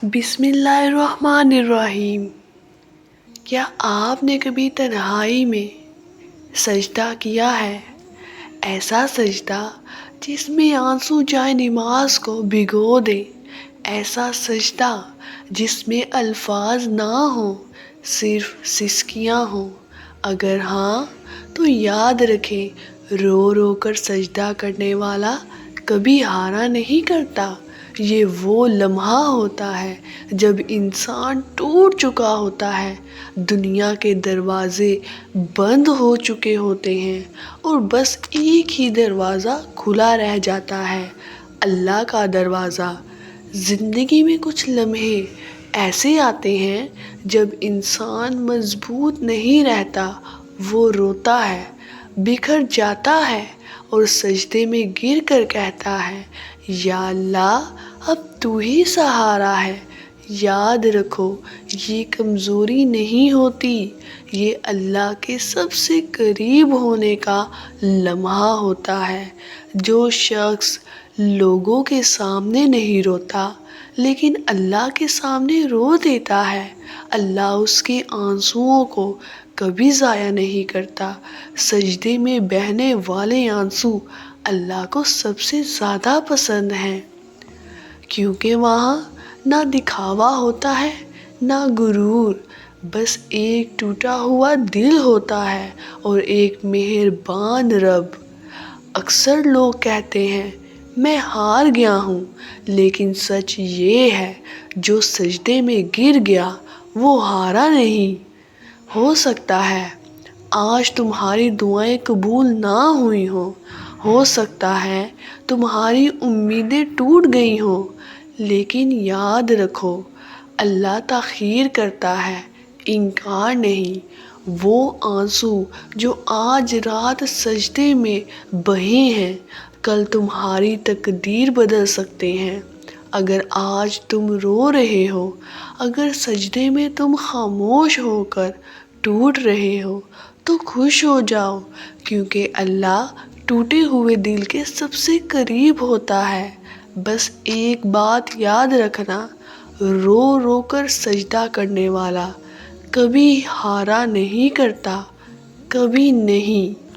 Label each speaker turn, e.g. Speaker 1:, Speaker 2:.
Speaker 1: بسم اللہ الرحمن الرحیم۔ کیا آپ نے کبھی تنہائی میں سجدہ کیا ہے؟ ایسا سجدہ جس میں آنسو جائے نماز کو بھگو دے، ایسا سجدہ جس میں الفاظ نہ ہوں، صرف سسکیاں ہوں۔ اگر ہاں تو یاد رکھیں، رو رو کر سجدہ کرنے والا کبھی ہارا نہیں کرتا۔ یہ وہ لمحہ ہوتا ہے جب انسان ٹوٹ چکا ہوتا ہے، دنیا کے دروازے بند ہو چکے ہوتے ہیں اور بس ایک ہی دروازہ کھلا رہ جاتا ہے، اللہ کا دروازہ۔ زندگی میں کچھ لمحے ایسے آتے ہیں جب انسان مضبوط نہیں رہتا، وہ روتا ہے، بکھر جاتا ہے اور سجدے میں گر کر کہتا ہے، یا اللہ اب تو ہی سہارا ہے۔ یاد رکھو، یہ کمزوری نہیں ہوتی، یہ اللہ کے سب سے قریب ہونے کا لمحہ ہوتا ہے۔ جو شخص لوگوں کے سامنے نہیں روتا لیکن اللہ کے سامنے رو دیتا ہے، اللہ اس کے آنسوؤں کو کبھی ضائع نہیں کرتا۔ سجدے میں بہنے والے آنسو اللہ کو سب سے زیادہ پسند ہیں، کیونکہ وہاں نہ دکھاوا ہوتا ہے نہ غرور، بس ایک ٹوٹا ہوا دل ہوتا ہے اور ایک مہربان رب۔ اکثر لوگ کہتے ہیں میں ہار گیا ہوں، لیکن سچ یہ ہے جو سجدے میں گر گیا وہ ہارا نہیں۔ ہو سکتا ہے آج تمہاری دعائیں قبول نہ ہوئی ہوں، ہو سکتا ہے تمہاری امیدیں ٹوٹ گئی ہوں، لیکن یاد رکھو، اللہ تاخیر کرتا ہے، انکار نہیں۔ وہ آنسو جو آج رات سجدے میں بہے ہیں، کل تمہاری تقدیر بدل سکتے ہیں۔ اگر آج تم رو رہے ہو، اگر سجدے میں تم خاموش ہو کر ٹوٹ رہے ہو، تو خوش ہو جاؤ، کیونکہ اللہ ٹوٹے ہوئے دل کے سب سے قریب ہوتا ہے۔ بس ایک بات یاد رکھنا، رو رو کر سجدہ کرنے والا کبھی ہارا نہیں کرتا، کبھی نہیں۔